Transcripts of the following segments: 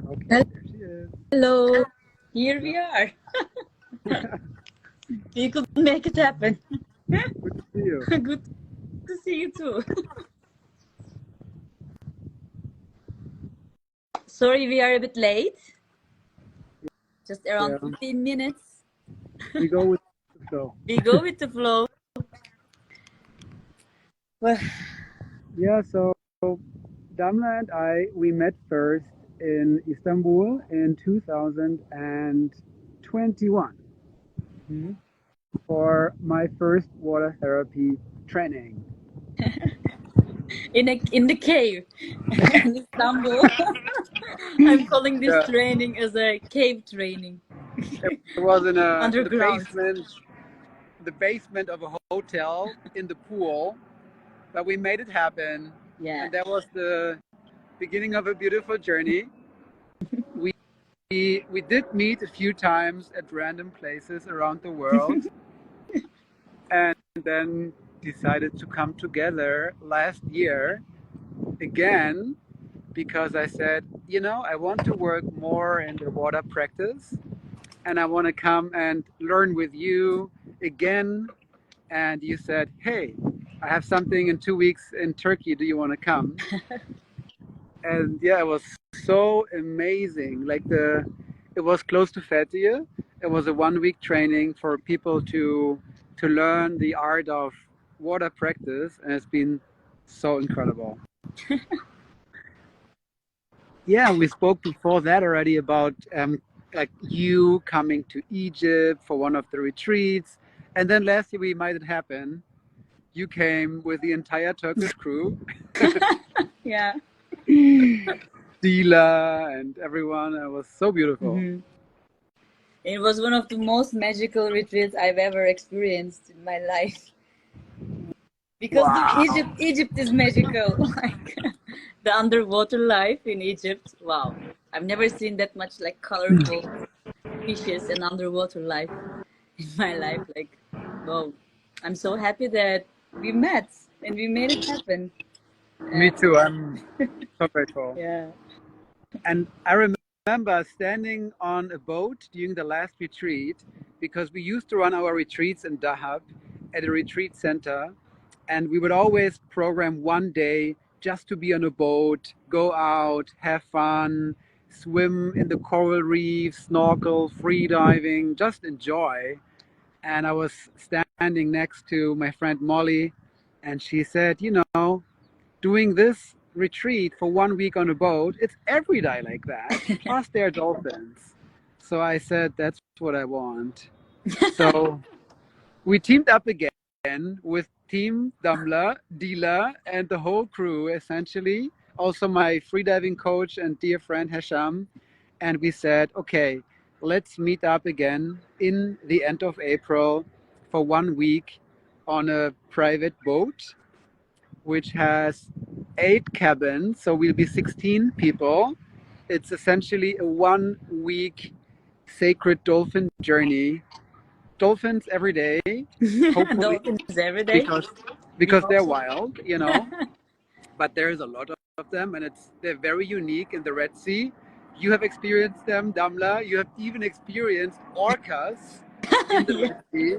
Okay, there she is. Hello, here Yeah. we are. We could make it happen. Good to see you. Good to see you too. Sorry, we are a bit late. Just around Yeah, 15 minutes. we go with the flow. We go with the flow. Well, Yeah, so Damla and we met first in Istanbul in 2021 for my first water therapy training. in the cave in Istanbul. I'm calling this Yeah, training as a cave training. it was in Underground. the basement of a hotel in the pool, but we made it happen, Yeah. and that was the beginning of a beautiful journey. We did meet a few times at random places around the world, and then decided to come together last year again because I said, I want to work more in the water practice and I want to come and learn with you again. And you said, hey, I have something in 2 weeks in Turkey. Do you want to come? And yeah, it was so amazing. It was close to Fethiye. It was a 1 week training for people to learn the art of water practice, and it's been so incredible. Yeah, we spoke before that already about like you coming to Egypt for one of the retreats, and then last year we made it happen. You came with the entire Turkish crew, Yeah. Dila and everyone. It was so beautiful. It was one of the most magical retreats I've ever experienced in my life. Because the Wow. Egypt is magical. Like the underwater life in Egypt. Wow. I've never seen that much like colorful fishes and underwater life in my life. Like, wow. I'm so happy that we met and we made it happen. Me too. I'm so grateful. Yeah. And I remember standing on a boat during the last retreat because we used to run our retreats in Dahab at a retreat center. And we would always program one day just to be on a boat, go out, have fun, swim in the coral reef, snorkel, free diving, just enjoy. And I was standing next to my friend Molly, and she said, doing this retreat for 1 week on a boat, it's every day like that. Plus, there are dolphins. So I said, that's what I want. So we teamed up again with Team Damla, Dila, and the whole crew, essentially. Also, my freediving coach and dear friend Hesham. And we said, okay, let's meet up again in the end of April for 1 week on a private boat which has 8 cabins, so we'll be 16 people. It's essentially a 1 week sacred dolphin journey. Dolphins every day, hopefully, Dolphins every day. because We because hope they're so. wild. But there's a lot of them, and they're very unique in the Red Sea. You have experienced them, Damla. You have even experienced orcas in the Yeah. Red Sea.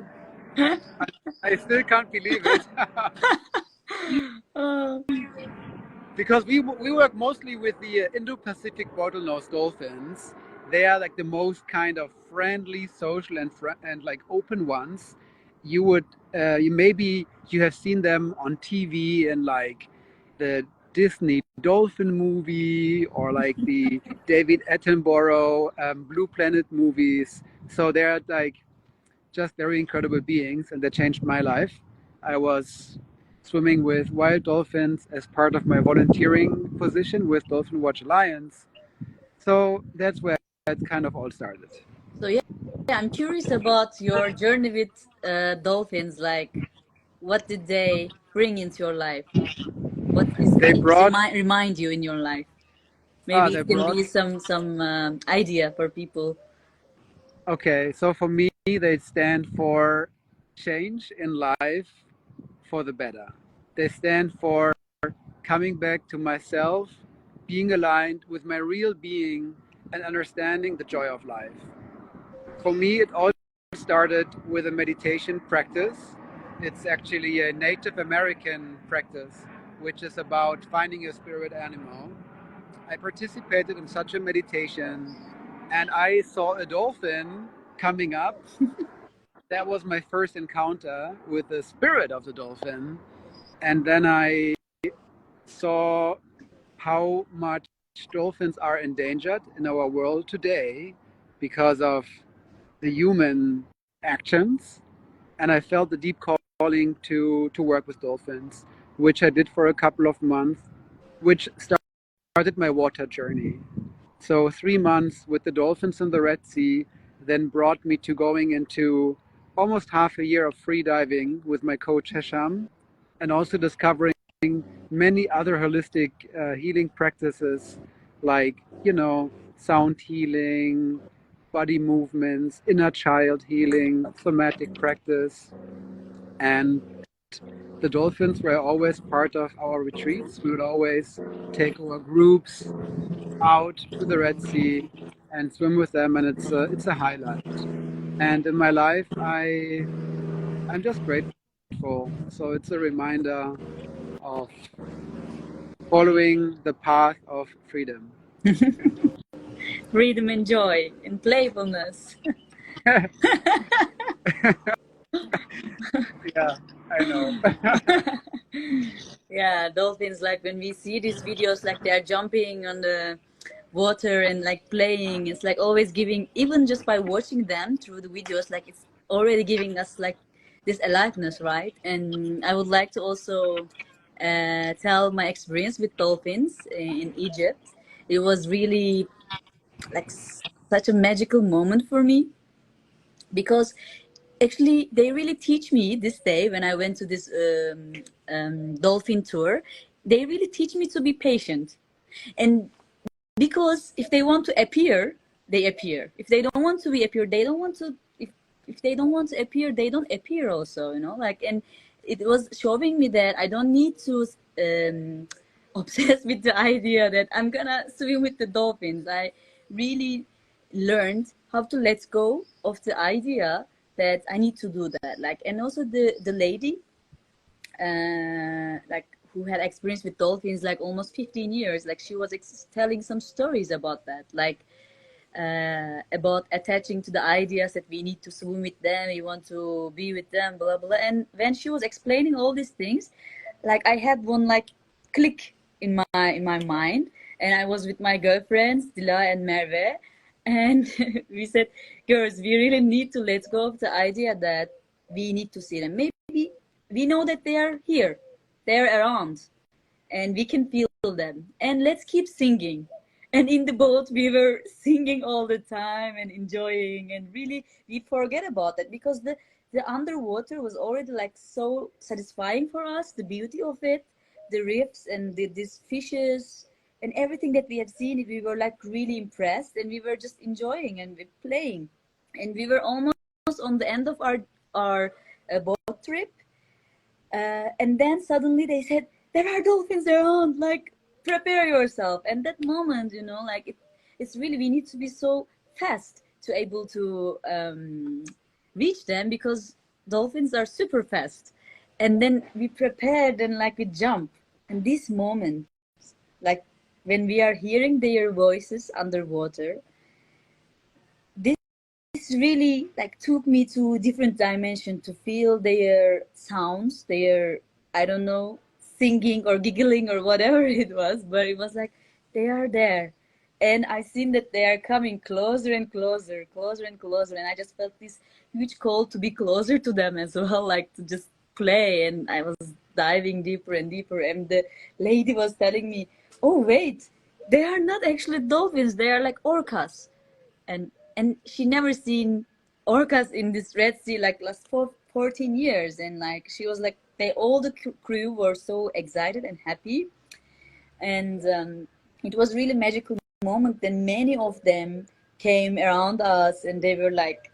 I still can't believe it. Oh. Because we work mostly with the Indo-Pacific bottlenose dolphins. They are like the most kind of friendly, social, and like open ones. You would you have seen them on TV in like the Disney Dolphin movie or like the David Attenborough Blue Planet movies. So they're like just very incredible beings, and they changed my life. I was swimming with wild dolphins as part of my volunteering position with Dolphin Watch Alliance. So that's where it kind of all started. So yeah, I'm curious about your journey with dolphins. Like, what did they bring into your life? What these They beings brought, remind you in your life? Maybe they it can brought, be some idea for people. okay, so for me, they stand for change in life for the better. They stand for coming back to myself, being aligned with my real being, and understanding the joy of life. For me, it all started with a meditation practice. It's actually a Native American practice, which is about finding your spirit animal. I participated in such a meditation and I saw a dolphin coming up. That was my first encounter with the spirit of the dolphin. And then I saw how much dolphins are endangered in our world today because of the human actions. And I felt the deep calling to work with dolphins, which I did for a couple of months, which started my water journey. So 3 months with the dolphins in the Red Sea then brought me to going into almost half a year of free diving with my coach Hesham, and also discovering many other holistic healing practices like, sound healing, body movements, inner child healing, somatic practice. And the dolphins were always part of our retreats. We would always take our groups out to the Red Sea and swim with them, and it's a highlight. And in my life, I'm just grateful. So it's a reminder of following the path of freedom. Freedom and joy and playfulness. Yeah, I know. Yeah, dolphins, like when we see these videos, like they're jumping on the water and like playing, it's like always giving, even just by watching them through the videos, like it's already giving us like this aliveness, right? And I would like to also tell my experience with dolphins in Egypt. It was really like such a magical moment for me, because actually they really teach me this day when I went to this dolphin tour. They really teach me to be patient, and because if they want to appear, they appear. If they don't want to be appear, they don't want to. If they don't want to appear, they don't appear also, like. And it was showing me that I don't need to obsess with the idea that I'm gonna swim with the dolphins. I really learned how to let go of the idea that I need to do that. Like, and also the lady, like, who had experience with dolphins like almost 15 years, like she was telling some stories about that, like about attaching to the ideas that we need to swim with them, we want to be with them, blah blah. And when she was explaining all these things, like I had one like click in my mind, and I was with my girlfriends Dila and Merve, and we said, girls, we really need to let go of the idea that we need to see them. Maybe we know that they are here, they're around, and we can feel them, and let's keep singing. And in the boat we were singing all the time and enjoying, and really we forget about that, because the underwater was already like so satisfying for us, the beauty of it, the reefs and these fishes and everything that we have seen. We were like really impressed, and we were just enjoying and playing. And we were almost on the end of our boat trip, and then suddenly they said, there are dolphins around, like prepare yourself. And that moment, like it's really, we need to be so fast to able to reach them, because dolphins are super fast. And then we prepared and like we jump. And this moment, like when we are hearing their voices underwater, this really like took me to a different dimension, to feel their sounds, their, I don't know, singing or giggling or whatever it was, but it was like they are there. And I seen that they are coming closer and closer, closer and closer, and I just felt this huge call to be closer to them as well, like to just play. And I was diving deeper and deeper, and the lady was telling me, oh wait, they are not actually dolphins, they are like orcas. And she never seen orcas in this Red Sea like last 14 years. And like she was like, they all the crew were so excited and happy. And it was really magical moment. Then many of them came around us, and they were like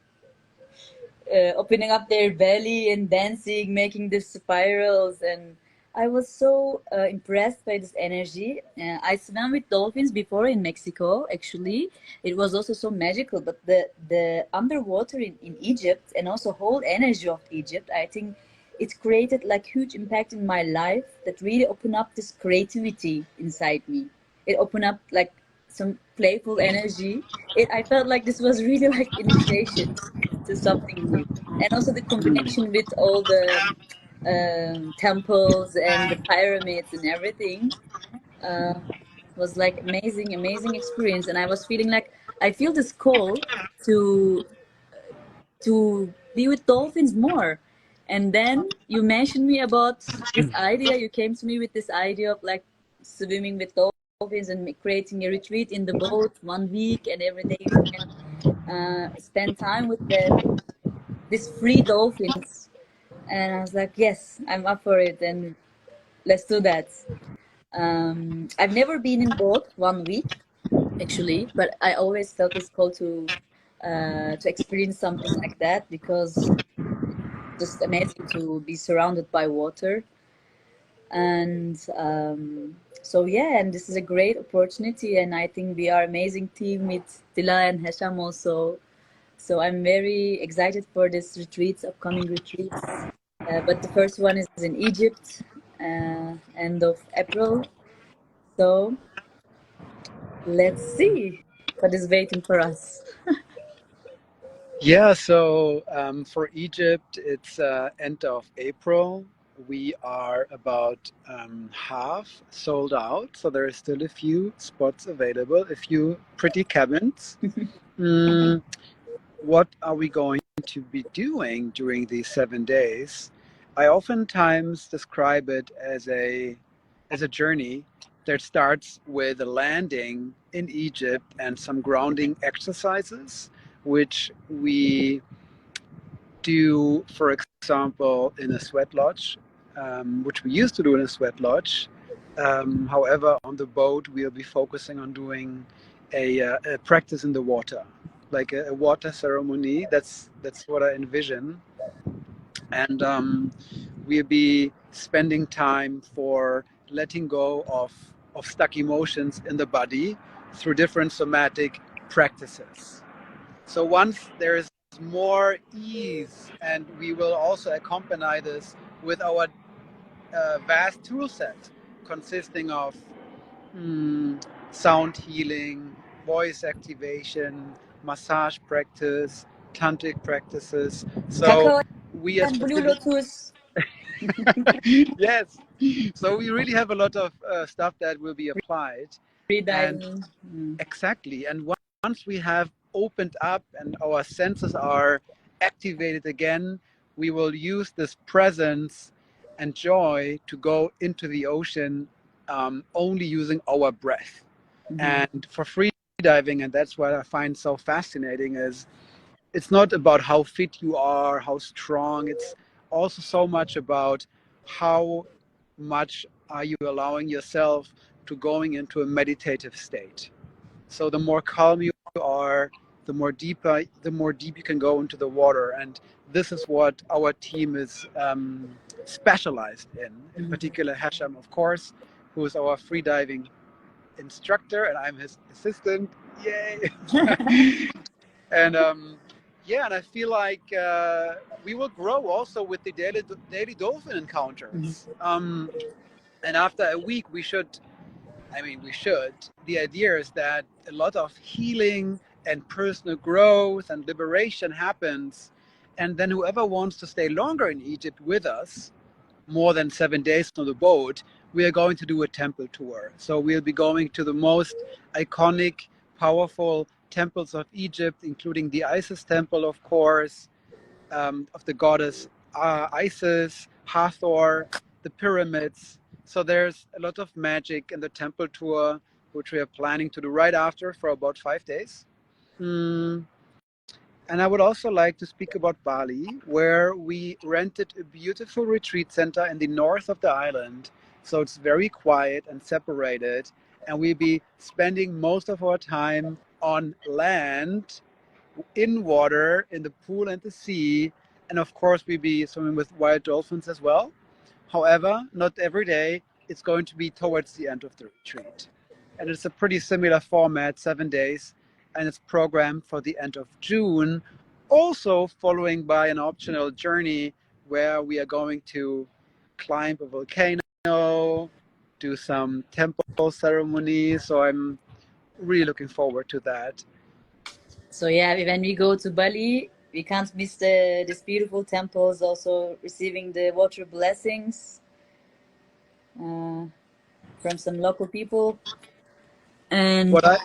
opening up their belly and dancing, making the spirals. And I was so impressed by this energy. I swam with dolphins before in Mexico. Actually, it was also so magical. But the underwater in Egypt and also whole energy of Egypt, I think it created like huge impact in my life that really opened up this creativity inside me. It opened up like some playful energy. I felt like this was really like initiation to something new, and also the combination with all the temples and the pyramids and everything uh, was like amazing experience. And I was feeling like I feel this call to be with dolphins more. And then you mentioned me about this idea. You came to me with this idea of like swimming with dolphins and creating a retreat in the boat 1 week, and every day we can spend time with these free dolphins. And I was like, yes, I'm up for it, and let's do that. I've never been in boat 1 week actually, but I always felt this call to experience something like that, because just amazing to be surrounded by water. And so yeah, and this is a great opportunity, and I think we are amazing team with Dila and Hesham also. So I'm very excited for this retreats, upcoming retreats. But the first one is in Egypt, end of April. So let's see what is waiting for us. Yeah, so for Egypt, it's end of April. We are about half sold out, so there are still a few spots available, a few pretty cabins. Mm, what are we going to be doing during these 7 days? I oftentimes describe it as a journey that starts with a landing in Egypt and some grounding exercises, which we do, for example, in a sweat lodge, which we used to do in a sweat lodge. However, on the boat, we'll be focusing on doing a practice in the water, like a water ceremony. That's what I envision, and we'll be spending time for letting go of stuck emotions in the body through different somatic practices. So once there is more ease, and we will also accompany this with our vast tool set consisting of sound healing, voice activation, massage practice, tantric practices. So Cacao we are and Blue specific. Lotus. Yes. So we really have a lot of stuff that will be applied. Free And diving. Mm. exactly. And once we have opened up and our senses are activated again, we will use this presence and joy to go into the ocean only using our breath. Mhm. And for free diving, and that's what I find so fascinating, is it's not about how fit you are, how strong. It's also so much about how much are you allowing yourself to going into a meditative state. So the more calm you are, the more deep you can go into the water. And this is what our team is specialized in. In Mhm. particular, Hasham, of course, who is our free diving instructor, and I'm his assistant. Yay! And yeah, and I feel like we will grow also with the daily dolphin Mhm. encounters. And after a week, we should. I mean, we should. The idea is that a lot of healing and personal growth and liberation happens, and then whoever wants to stay longer in Egypt with us, more than 7 days on the boat, we are going to do a temple tour. So we'll be going to the most iconic, powerful temples of Egypt, including the Isis temple, of course, of the goddess Isis, Hathor, the pyramids. So there's a lot of magic in the temple tour, which we are planning to do right after for about 5 days. Mm, and I would also like to speak about Bali, where we rented a beautiful retreat center in the north of the island. So it's very quiet and separated. And we'll be spending most of our time on land, in water, in the pool and the sea. And of course, we'll be swimming with wild dolphins as well. However, not every day. It's going to be towards the end of the retreat. And it's a pretty similar format, 7 days, and it's programmed for the end of June, also following by an optional journey where we are going to climb a volcano, do some temple ceremonies. So I'm really looking forward to that. So yeah, when we go to Bali, we can't miss these beautiful temples. Also receiving the water blessings from some local people, and What I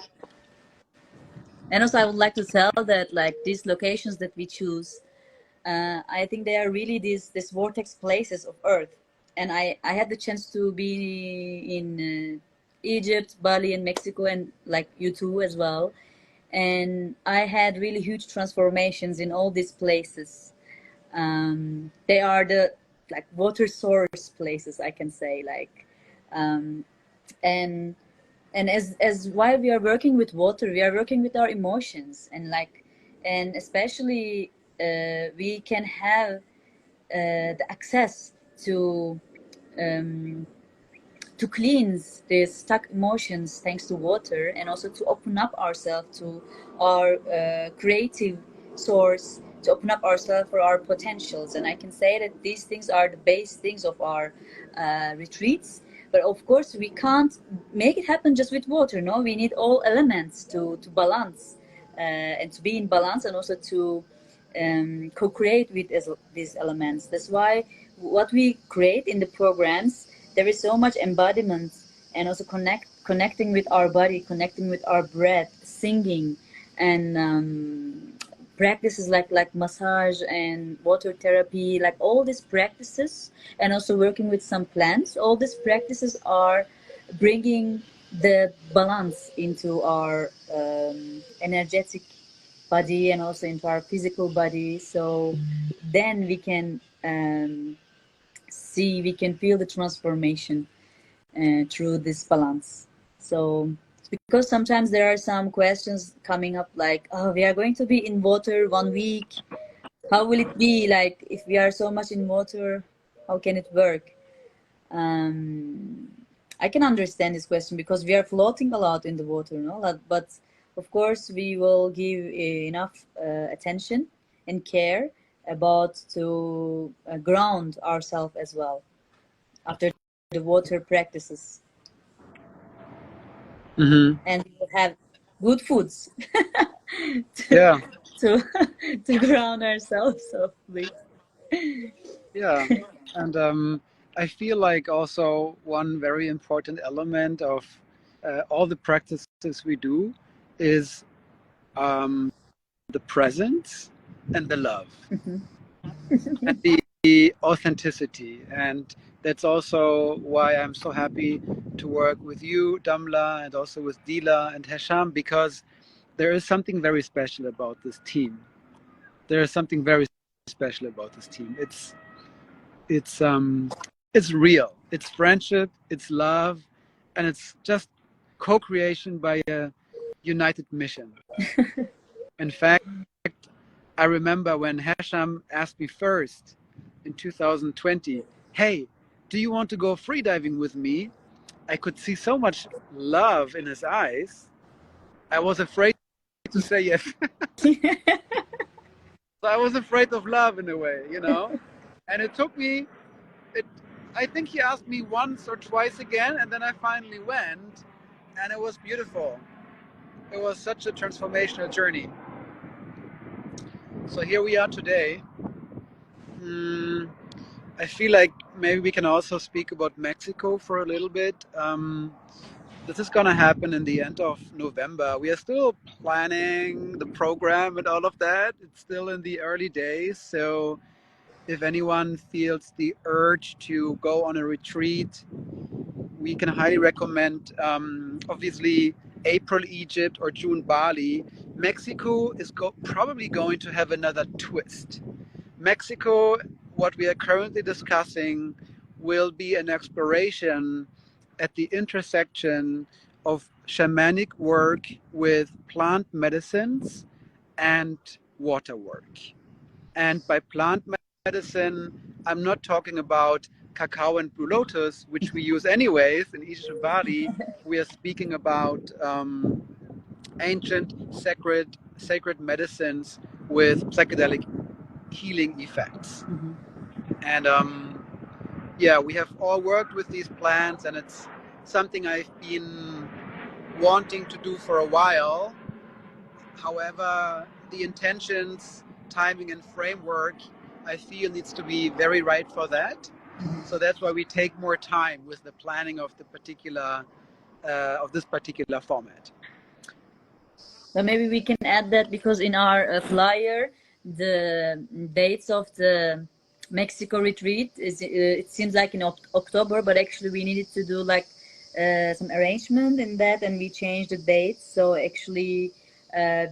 also I would like to tell that like these locations that we choose, I think they are really these vortex places of Earth. And I had the chance to be in Egypt, Bali, and Mexico, and like you too as well. And I had really huge transformations in all these places. They are the like water source places, I can say, like, um, and as while we are working with water, we are working with our emotions, and like, and especially we can have the access um, to cleanse the stuck emotions thanks to water, and also to open up ourselves to our creative source, to open up ourselves for our potentials. And I can say that these things are the base things of our retreats. But of course we can't make it happen just with water. No, we need all elements to balance and to be in balance, and also to co-create with these elements. That's why what we create in the programs, there is so much embodiment, and also connecting with our body, connecting with our breath, singing, and practices like massage and water therapy, like all these practices, and also working with some plants. All these practices are bringing the balance into our energetic body, and also into our physical body. So then we can we can feel the transformation through this balance. So because sometimes there are some questions coming up like, oh, we are going to be in water 1 week. How will it be? Like, if we are so much in water, how can it work? Um, I can understand this question because we are floating a lot in the water, no? But of course, we will give enough attention and care about to ground ourselves as well after the water practices, Mm-hmm. and we will have good foods to Yeah, to, to ground ourselves softly. yeah. And I feel like also one very important element of all the practices we do is the presence and the love and the authenticity. And that's also why I'm so happy to work with you, Damla, and also with Dila and Hesham, because there is something very special about this team. There is something very special about this team. It's it's real. It's friendship, it's love, and it's just co-creation by a united mission. In fact, I remember when Hesham asked me first in 2020, "Hey, do you want to go freediving with me?" I could see so much love in his eyes. I was afraid to say yes. So I was afraid of love in a way, you know. And it took me. It. I think he asked me once or twice again, and then I finally went, and it was beautiful. It was such a transformational journey. So here we are today. Mm, I feel like maybe we can also speak about Mexico for a little bit. This is going to happen in the end of November. We are still planning the program and all of that. It's still in the early days. So if anyone feels the urge to go on a retreat, we can highly recommend, obviously, April Egypt or June Bali. Mexico is probably going to have another twist. Mexico, what we are currently discussing, will be an exploration at the intersection of shamanic work with plant medicines and water work. And by plant medicine, I'm not talking about cacao and blue lotus, which we use anyways in Egypt and Bali, we are speaking about ancient sacred medicines with psychedelic healing effects. Mm-hmm. And yeah, we have all worked with these plants, and it's something I've been wanting to do for a while. However, the intentions, timing, and framework I feel needs to be very right for that. Mm-hmm. So that's why we take more time with the planning of the particular of this particular format. But maybe we can add that, because in our flyer, the dates of the Mexico retreat is it seems like in October, but actually we needed to do like some arrangement in that, and we changed the dates. So actually,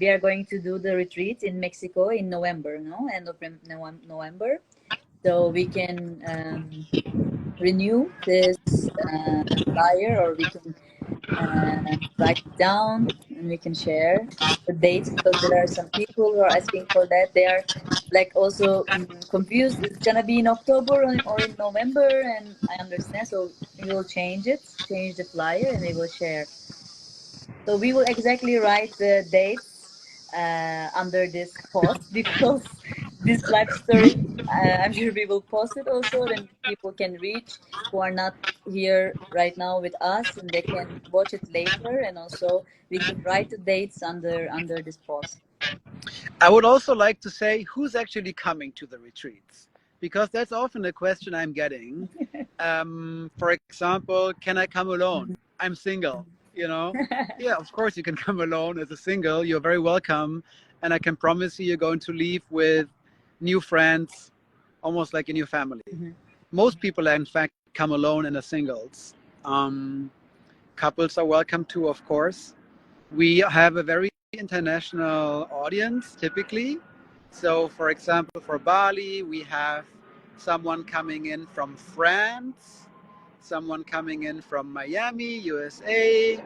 we are going to do the retreat in Mexico in November, no, end of November. So we can renew this flyer, or we can write it down, and we can share the dates, because there are some people who are asking for that. They are like also confused. It's gonna be in October or in November, and I understand. So we will change the flyer, and we will share. So we will exactly write the dates under this post, because this live story, I'm sure we will post it also. Then people can reach who are not here right now with us, and they can watch it later. And also we can write the dates under this post. I would also like to say who's actually coming to the retreats, because that's often a question I'm getting. For example, can I come alone? I'm single, you know? Yeah, of course you can come alone as a single. You're very welcome. And I can promise you're going to leave with new friends, almost like a new family. Mm-hmm. Most people, in fact, come alone and are singles. Couples are welcome too, of course. We have a very international audience typically. So, for example, for Bali, we have someone coming in from France, someone coming in from Miami, USA.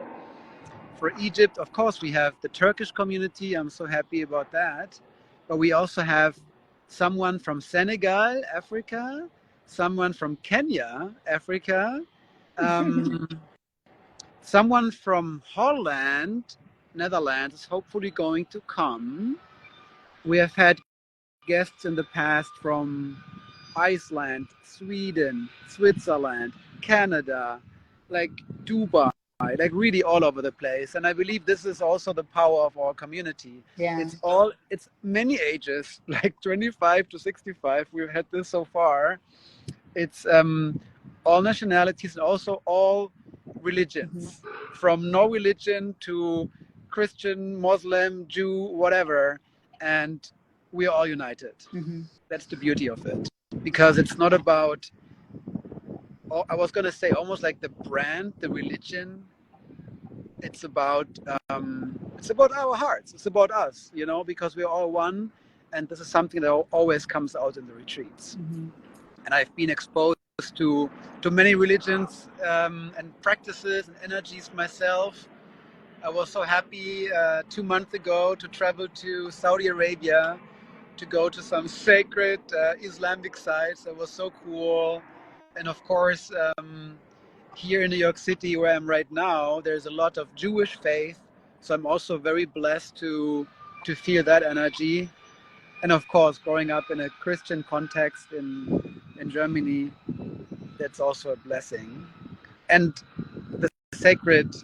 For Egypt, of course, we have the Turkish community. I'm so happy about that. But we also have someone from Senegal, Africa, someone from Kenya, Africa, um, someone from Holland, Netherlands is hopefully going to come. We have had guests in the past from Iceland, Sweden, Switzerland, Canada, like Dubai, like really all over the place. And I believe this is also the power of our community. Yeah. It's many ages, like 25 to 65. We've had this so far. It's all nationalities and also all religions, from no religion to Christian, Muslim, Jew, whatever. And we are all united. Mm-hmm. That's the beauty of it, because it's not about, I was going to say, almost like the brand, the religion. It's about our hearts. It's about us, you know, because we're all one. And this is something that always comes out in the retreats. Mm-hmm. And I've been exposed to many religions and practices and energies myself. I was so happy 2 months ago to travel to Saudi Arabia to go to some sacred Islamic sites. That was so cool. And of course, here in New York City, where I'm right now, there's a lot of Jewish faith. So I'm also very blessed to feel that energy. And of course, growing up in a Christian context in Germany, that's also a blessing. And the sacred,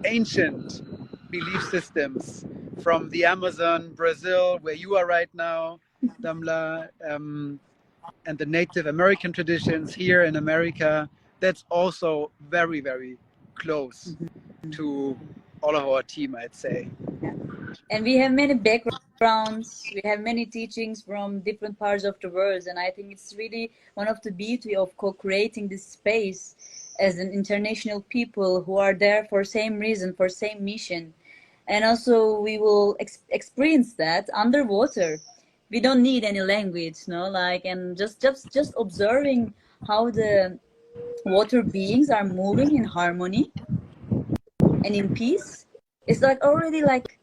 ancient belief systems from the Amazon, Brazil, where you are right now, Damla, and the Native American traditions here in America, that's also very, very close to all of our team, I'd say. Yeah. And we have many backgrounds, we have many teachings from different parts of the world, and I think it's really one of the beauty of co-creating this space as an international people who are there for same reason, for same mission. And also we will experience that underwater. We don't need any language, no, like, and just observing how the water beings are moving in harmony and in peace. It's like already like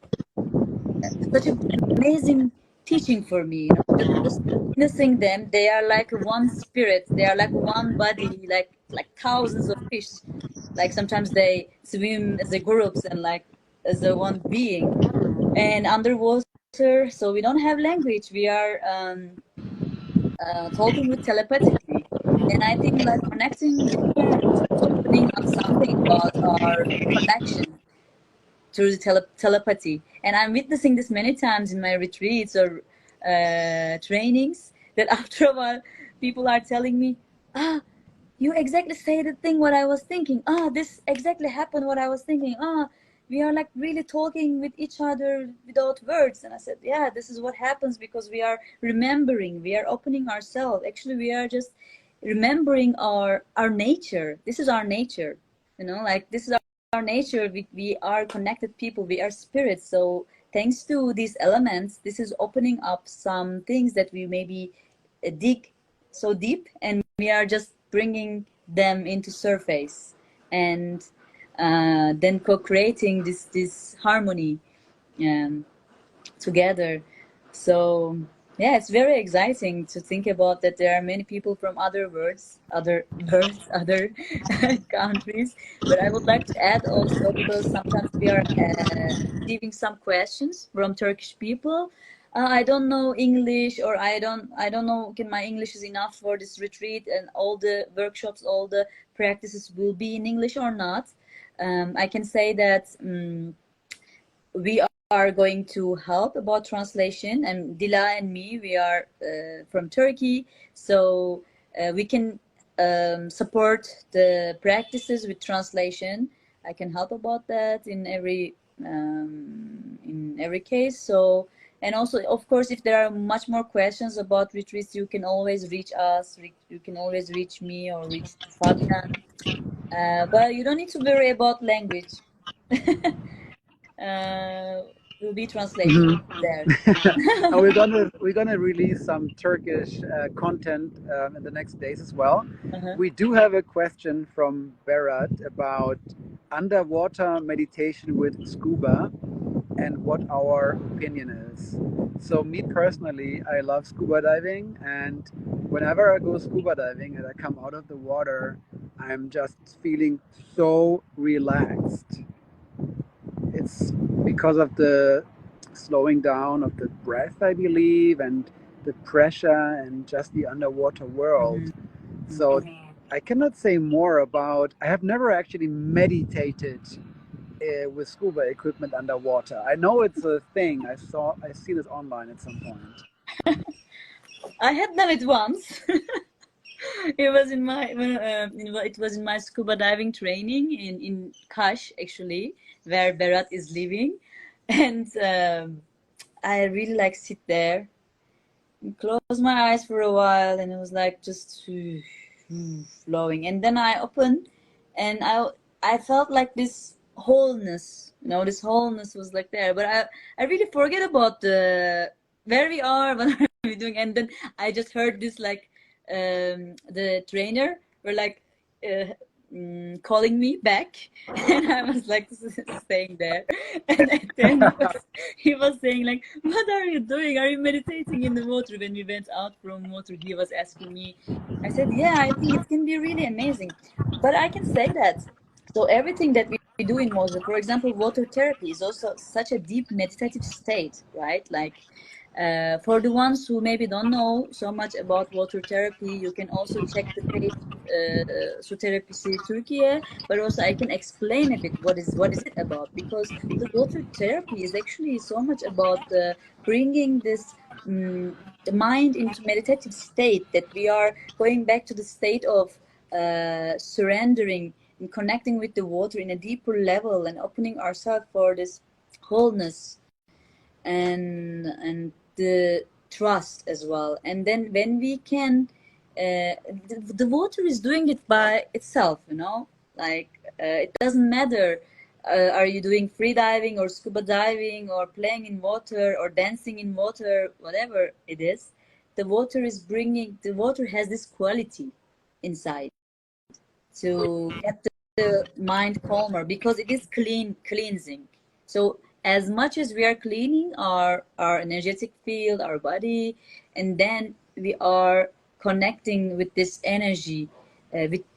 such an amazing teaching for me, you know, just witnessing them. They are like one spirit, they are like one body, like thousands of fish. Like sometimes they swim as a groups and like as a one being. And underwater, so we don't have language, we are talking with telepathically. And I think like connecting with them is opening up something about our connection through the telepathy. And I'm witnessing this many times in my retreats or trainings, that after a while people are telling me, ah, you exactly say the thing what I was thinking. Ah, this exactly happened what I was thinking. Ah, we are like really talking with each other without words. And I said, yeah, this is what happens because we are remembering, we are opening ourselves. Actually, we are just remembering our nature. This is our nature, you know, like this is our nature. We are connected people, we are spirits. So thanks to these elements, this is opening up some things that we maybe dig so deep, and we are just bringing them into surface, and then co-creating this harmony um, together. So yeah, it's very exciting to think about that there are many people from other worlds, other countries. But I would like to add also, because sometimes we are receiving some questions from Turkish people. I don't know English, or I don't know, can my English is enough for this retreat, and all the workshops, all the practices will be in English or not. I can say that we are going to help about translation, and Dila and me, we are from Turkey, so we can support the practices with translation. I can help about that in every case. So, and also, of course, if there are much more questions about retreats, you can always reach us. You can always reach me or reach Fabian. But you don't need to worry about language. uh, will be translation there. And we're gonna release some Turkish content in the next days as well. Uh-huh. We do have a question from Berat about underwater meditation with scuba and what our opinion is. So me personally, I love scuba diving, and whenever I go scuba diving and I come out of the water, I'm just feeling so relaxed. It's because of the slowing down of the breath, I believe, and the pressure and just the underwater world. So I cannot say more about. I have never actually meditated with scuba equipment underwater. I know it's a thing. I see this online at some point. I had done it once. It was in my it was in my scuba diving training in Kash, actually, where Berat is living, and I really like sit there and close my eyes for a while, and it was like just flowing, and then I opened, and I felt like this wholeness, you know, this wholeness was like there, but I really forget about the where we are, what are we doing, and then I just heard this like the trainer were like calling me back, and I was like staying there, and then he was saying like, what are you doing, are you meditating in the water? When we went out from water, he was asking me. I said, yeah, I think it can be really amazing. But I can say that, so everything that we do in water, for example, water therapy is also such a deep meditative state, right? Like for the ones who maybe don't know so much about water therapy, you can also check the page Su Terapisi Turkey. But also I can explain a bit what is it about, because the water therapy is actually so much about bringing this the mind into meditative state, that we are going back to the state of surrendering and connecting with the water in a deeper level, and opening ourselves for this wholeness and the trust as well. And then when we can the water is doing it by itself, you know, like it doesn't matter, are you doing free diving or scuba diving or playing in water or dancing in water, whatever it is, the water has this quality inside to get the mind calmer, because it is cleansing. So as much as we are cleaning our energetic field, our body, and then we are connecting with this energy,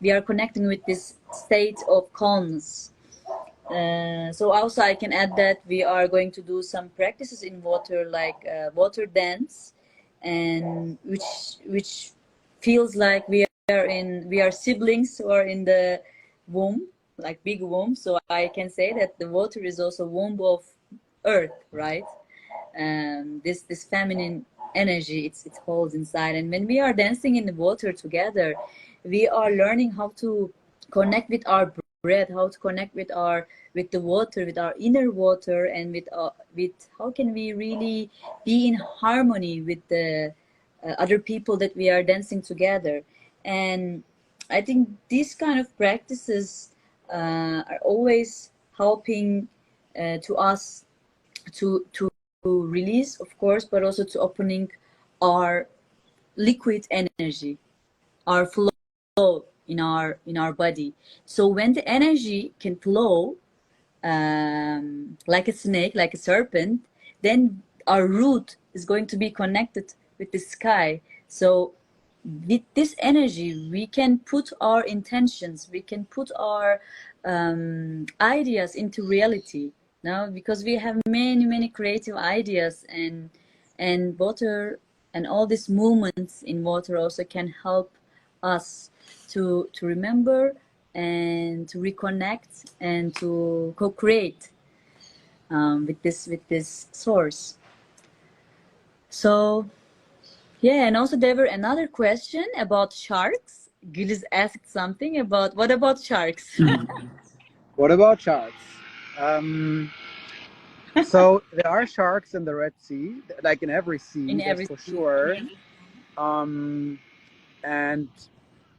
we are connecting with this state of calmness. So also I can add that we are going to do some practices in water, like water dance, and which feels like we are siblings who are in the womb, like big womb. So I can say that the water is also womb of earth, right? This feminine energy, it holds inside, and when we are dancing in the water together, we are learning how to connect with our breath, how to connect with the water, with our inner water, and with how can we really be in harmony with the other people that we are dancing together. And I think these kind of practices are always helping to us to release, of course, but also to opening our liquid energy, our flow in our body. So when the energy can flow like a snake, like a serpent, then our root is going to be connected with the sky. So with this energy, we can put our intentions, we can put our ideas into reality now, because we have many creative ideas, and water and all these movements in water also can help us to remember and to reconnect and to co-create with this source. So yeah, and also there were another question about sharks. Güliz asked something about, what about sharks? What about sharks? So there are sharks in the Red Sea, like in every sea, In that's every for sea. sure. And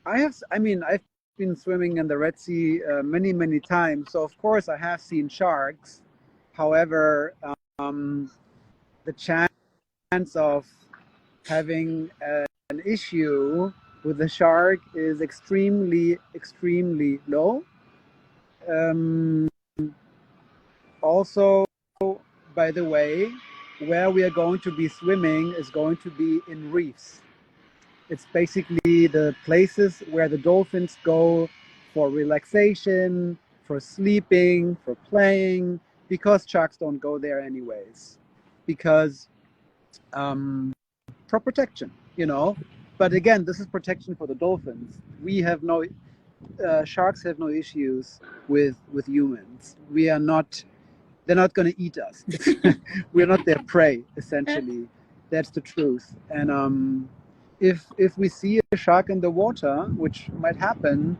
I've been swimming in the Red Sea many times, so of course I have seen sharks. However, the chance of having an issue with the shark is extremely low. Um, Also, by the way, where we are going to be swimming is going to be in reefs. It's basically the places where the dolphins go for relaxation, for sleeping, for playing, because sharks don't go there anyways. Because for protection, you know. But again, this is protection for the dolphins. We have no sharks have no issues with humans. We are not. They're not going to eat us. We're not their prey, essentially. That's the truth. And if we see a shark in the water, which might happen,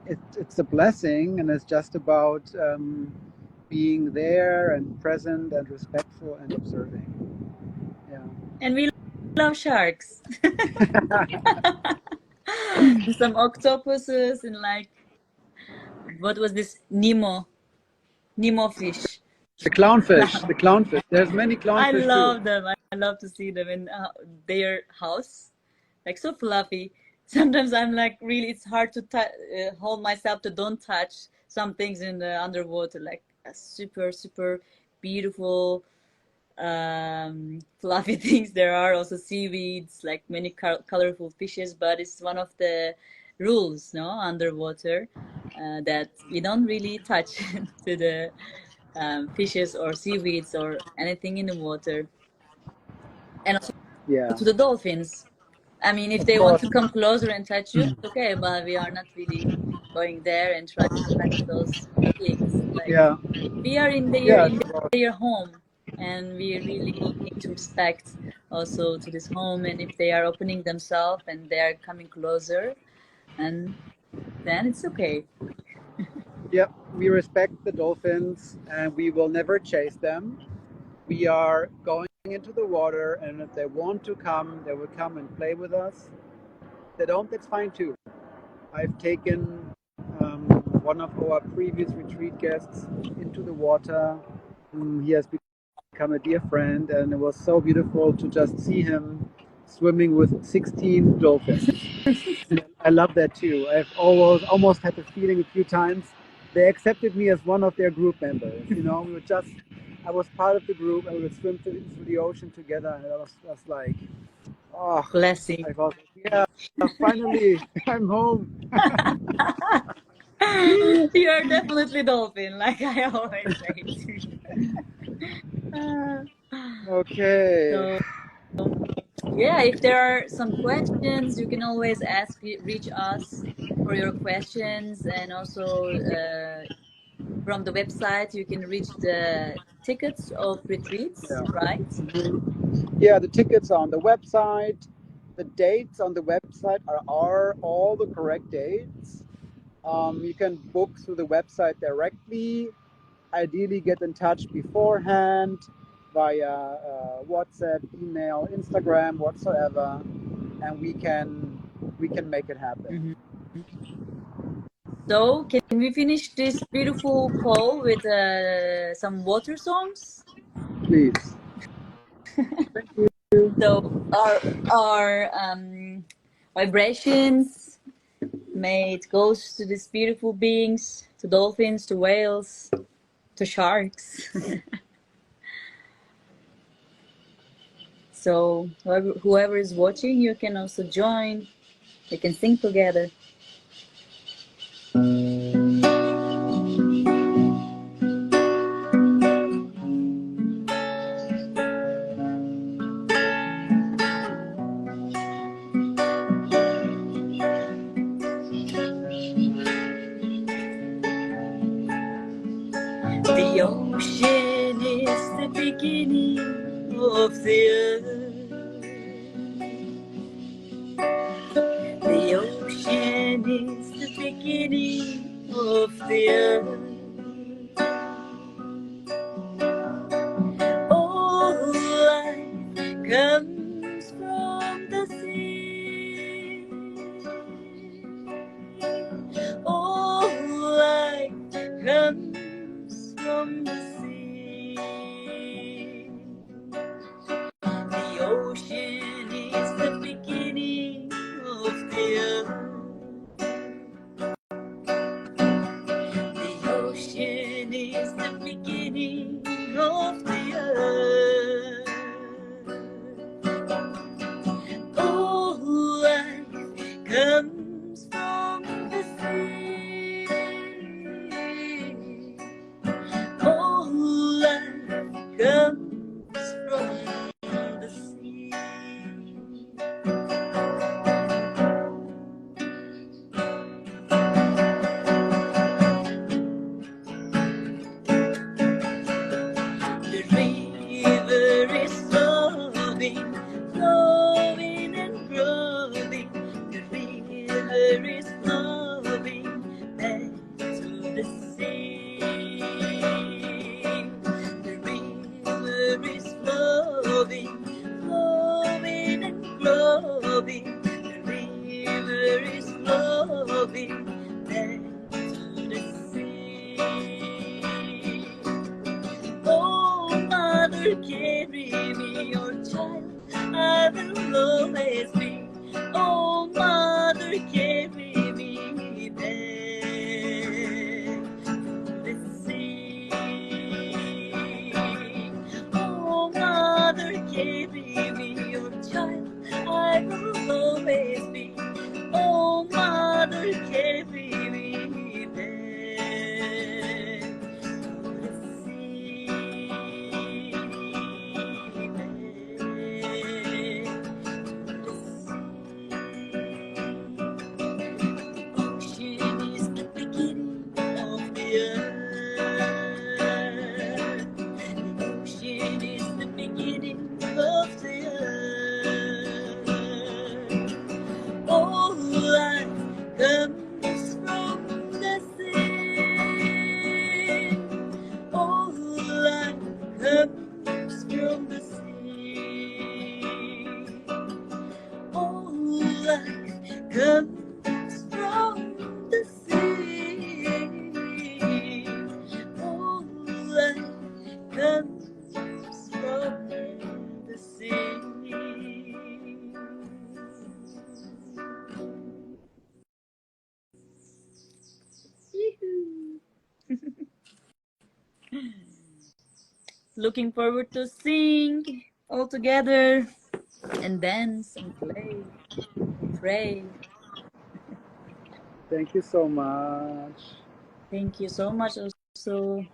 it's a blessing, and it's just about being there and present and respectful and observing. Yeah. And we love sharks. Some octopuses and like, what was this? Nemo fish. The clownfish, the clownfish. There's many I clownfish too. love them. I love to see them in their house, like so fluffy. Sometimes I'm like, really, it's hard to hold myself to don't touch some things in the underwater, like a super beautiful fluffy things. There are also seaweeds, like many colorful fishes, but it's one of the rules, no, underwater, that we don't really touch to the fishes or seaweeds or anything in the water. And also Yeah, to the dolphins. I mean, if of they want course. to come closer and touch you, okay, but we are not really going there and try to touch those beings. Like, Yeah, we are yeah, in sure. their home, and we really need to respect also to this home. And if they are opening themselves and they are coming closer, and then it's okay. Yep, we respect the dolphins and we will never chase them. We are going into the water, and if they want to come, they will come and play with us. If they don't, that's fine too. I've taken one of our previous retreat guests into the water. He has become a dear friend, and it was so beautiful to just see him swimming with 16 dolphins. I love that too. I've almost had the feeling a few times they accepted me as one of their group members. You know, we were just I was part of the group, and we would swim through the ocean together, and that was like, oh, Blessing. I was like, yeah, finally, I'm home. You're definitely dolphin, like I always say too. Uh, Okay. so yeah, if there are some questions, you can always reach us for your questions, and also from the website you can reach the tickets of retreats, Yeah. right? Yeah, the tickets are on the website. The dates on the website are all the correct dates. You can book through the website directly. Ideally, get in touch beforehand via WhatsApp, email, Instagram, whatsoever, and we can make it happen. Mhm. So can we finish this beautiful call with some water songs? Please. Thank you. So our vibrations, may it goes to these beautiful beings, to dolphins, to whales, to sharks. So whoever is watching, you can also join. You can sing together. The ocean is the beginning of the earth. The ocean is the beginning of the earth. All life comes from the sea. All life comes from the sea. The ocean is the beginning of the earth. The ocean is the beginning of the earth. All life comes from the sea. All life comes from the sea. The river is flowing, flowing and growing. The river is flowing back to the sea. The river is flowing, flowing and growing. The river is flowing back to the sea. Oh, mother, carry me, your child, I will always be. Oh, mother, carry me back to the sea. Oh, mother, carry me, your child, I will always be. Oh, mother, carry me back to the sea. Ocean is the beginning of the earth. The ocean is the beginning of the earth. All life comes from the sea. All life comes from the sea. All life comes from the sea. All life comes from the sea. Yoo-hoo. looking forward to sing all together and dance and play and pray. Thank you so much. Thank you so much also,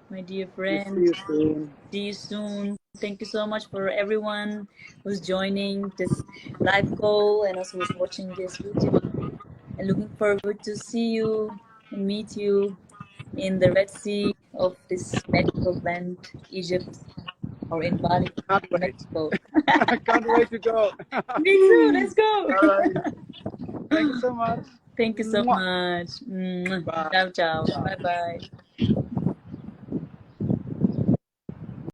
my dear We'll see friend. you soon. See you soon. Thank you so much for everyone who's joining this live call and also who's watching this video. And looking forward to see you and meet you in the Red Sea of this magical land, Egypt, or in Bali, Can't wait. Mexico. I can't wait to go. Me too. Let's go. All right. Thank you so much. Thank you so Mwah. much. Bye. Ciao, ciao. Bye. Bye bye.